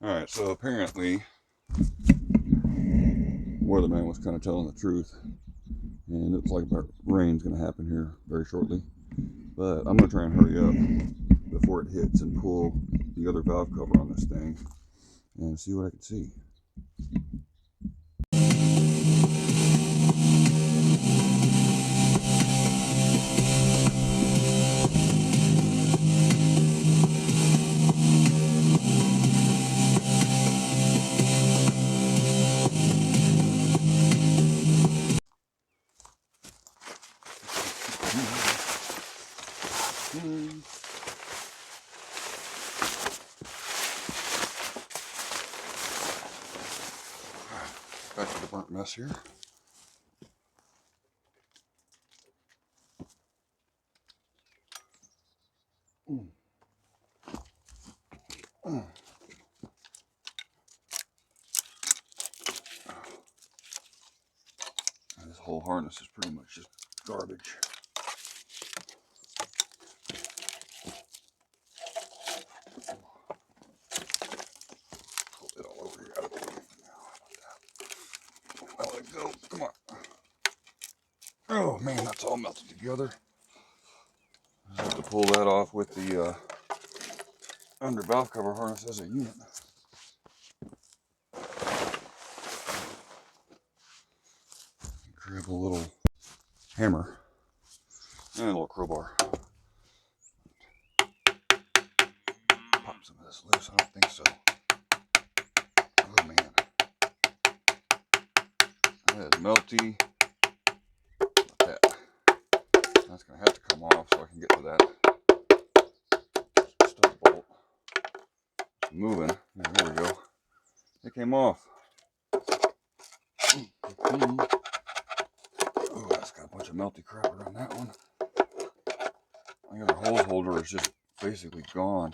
Alright, so apparently weatherman was kind of telling the truth, and it looks like rain's going to happen here very shortly. But I'm going to try and hurry up before it hits and pull the other valve cover on this thing and see what I can see. Back to the burnt mess here. This whole harness is pretty much just garbage. Pull it all over here. Let it go. Come on. Oh man, that's all melted together. I have to pull that off with the under valve cover harness as a unit. Grab a little hammer and a little crowbar. Pop some of this loose. I don't think so. Oh man, that is melty. Look at that. That's gonna have to come off so I can get to that stud bolt. It's moving. There we go. It came off. Oh, that's got a bunch of melty crap around that one. The other hose holder is just basically gone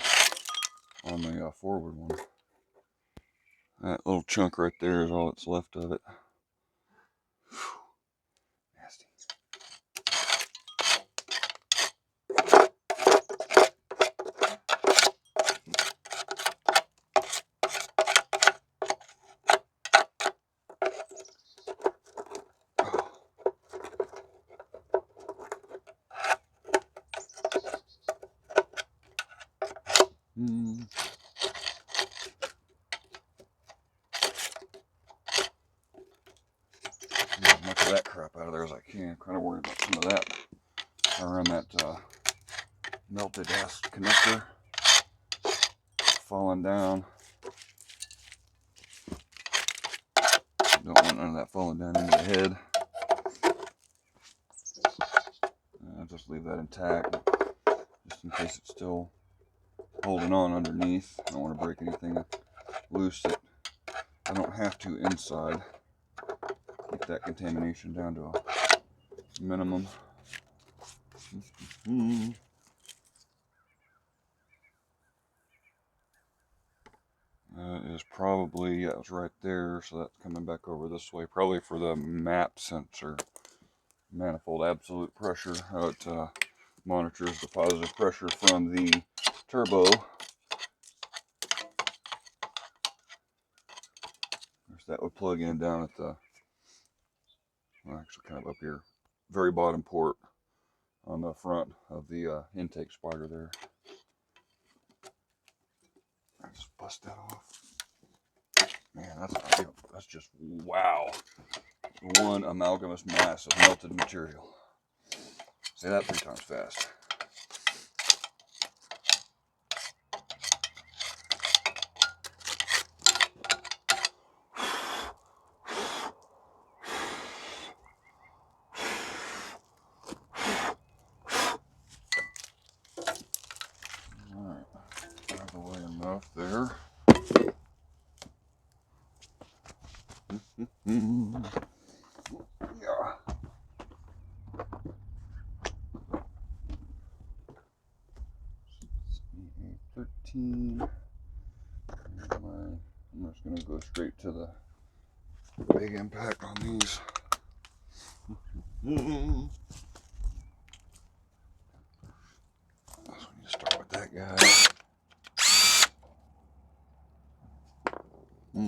on the forward one. That little chunk right there is all that's left of it. Nasty. As much of that crap out of there as I can. I'm kind of worried about some of that around that melted ass connector falling down. Don't want none of that falling down into the head. I'll just leave that intact, just in case it's still holding on underneath. I don't want to break anything loose that I don't have to inside. Keep that contamination down to a minimum. Is probably, yeah, it was right there, so that's coming back over this way, probably for the MAP sensor, manifold absolute pressure, how it monitors the positive pressure from the turbo. That would plug in down at the, well, actually kind of up here, very bottom port on the front of the intake spider there. I just bust that off. Man, that's just wow. One amalgamous mass of melted material. Say that 3 times fast. Alright, out of the way enough there. Yeah. 13. I'm just going to go straight to the big impact on these. So we need to start with that guy. Like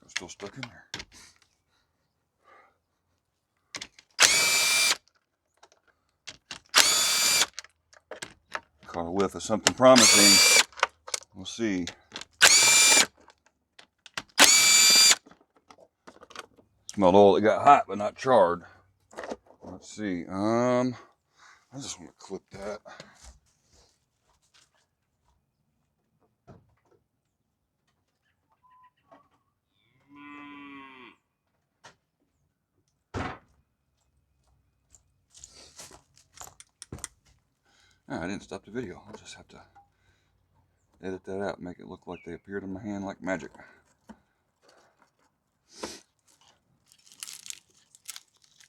I'm still stuck in there. Caught a whiff of something promising. We'll see. Smelled oil. It got hot but not charred. Let's see. I just want to clip that. I didn't stop the video. I'll just have to edit that out and make it look like they appeared in my hand like magic.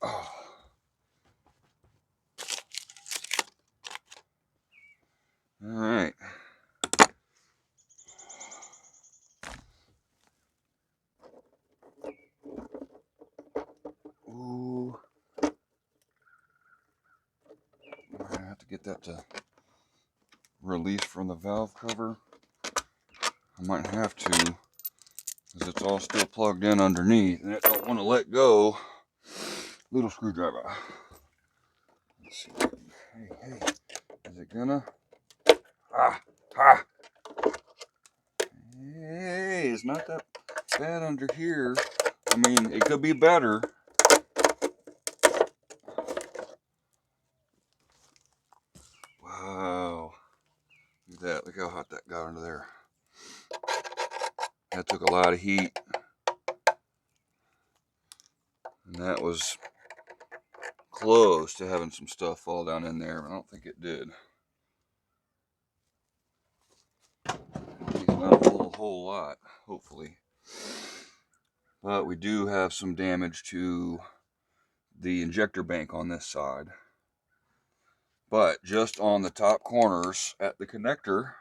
Oh. All right. Ooh. I have to get that to release from the valve cover. I might have to, because it's all still plugged in underneath and it don't want to let go. Little screwdriver. Let's see. Hey, is it gonna? Hey, it's not that bad under here. I mean, it could be better. Wow. Look at that. Look how hot that got under there. That took a lot of heat. And that was close to having some stuff fall down in there, but I don't think it did. Not a whole lot, hopefully. But we do have some damage to the injector bank on this side. But just on the top corners at the connector,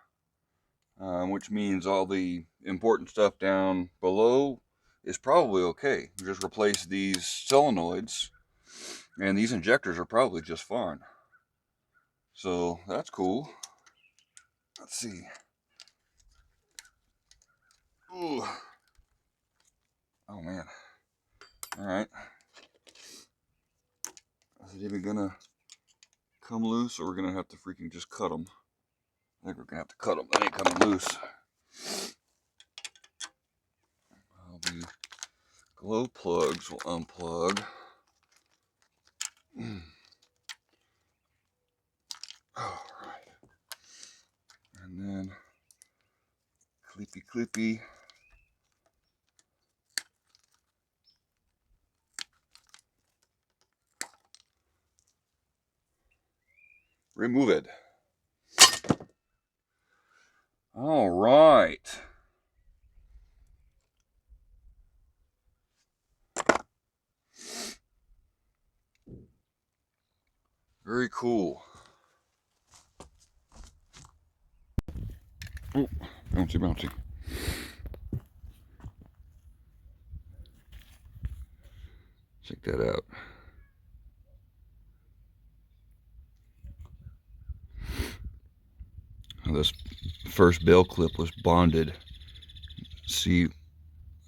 which means all the important stuff down below is probably okay. We just replace these solenoids and these injectors are probably just fine. So that's cool. Let's see. Ooh. Oh man. All right. Is it even gonna come loose, or we're gonna have to freaking just cut them? I think we're gonna have to cut them. That ain't coming loose. The glow plugs will unplug. All right. And then clippy. Remove it. All right. Very cool. Oh, bouncy. Check that out. Now this first bell clip was bonded. See,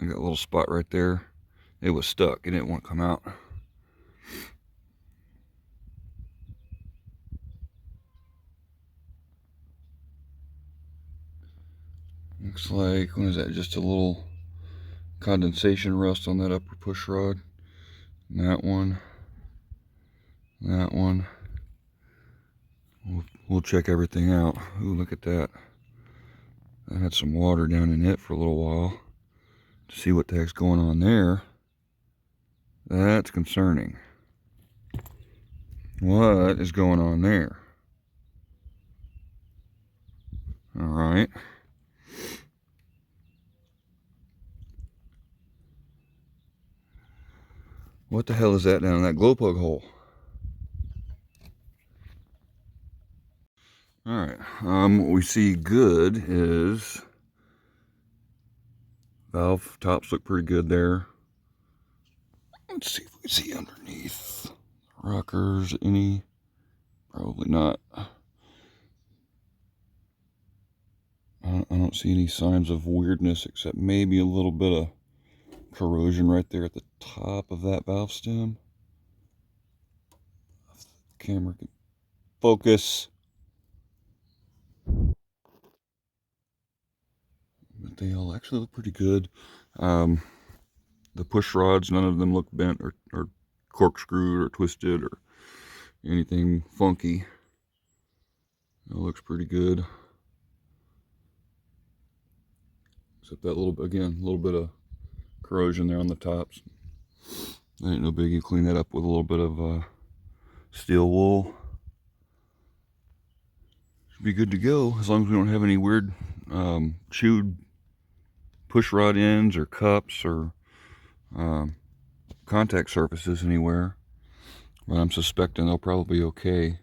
I got a little spot right there. It was stuck. It didn't want to come out. Looks like, what is that? Just a little condensation rust on that upper push rod. And that one. We'll check everything out. Ooh, look at that. I had some water down in it for a little while to see what the heck's going on there. That's concerning. What is going on there? All right. What the hell is that down in that glow plug hole? All right, what we see good is valve tops look pretty good there. Let's see if we can see underneath. Rockers, any? Probably not. I don't see any signs of weirdness except maybe a little bit of corrosion right there at the top of that valve stem. If the camera can focus. But they all actually look pretty good. The push rods, none of them look bent or corkscrewed or twisted or anything funky. It looks pretty good. Except that little, again, a little bit of corrosion there on the tops. Ain't no biggie. Clean that up with a little bit of steel wool. Should be good to go as long as we don't have any weird chewed push rod ends or cups or contact surfaces anywhere. But I'm suspecting they'll probably be okay.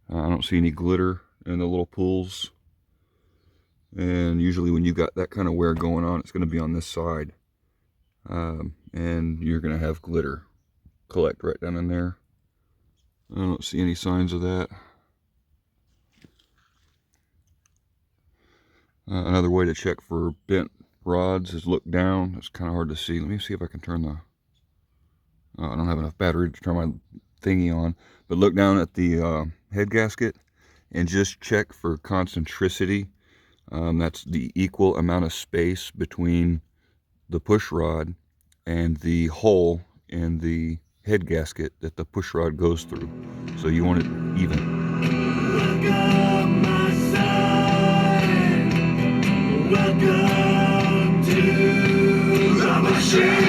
I don't see any glitter in the little pools. And usually when you got that kind of wear going on, it's going to be on this side. And you're going to have glitter collect right down in there. I don't see any signs of that. Another way to check for bent rods is look down. It's kind of hard to see. Let me see if I can turn the... I don't have enough battery to turn my thingy on. But look down at the head gasket and just check for concentricity. That's the equal amount of space between the push rod and the hole in the head gasket that the push rod goes through. So you want it even. Welcome, my son. Welcome to the machine.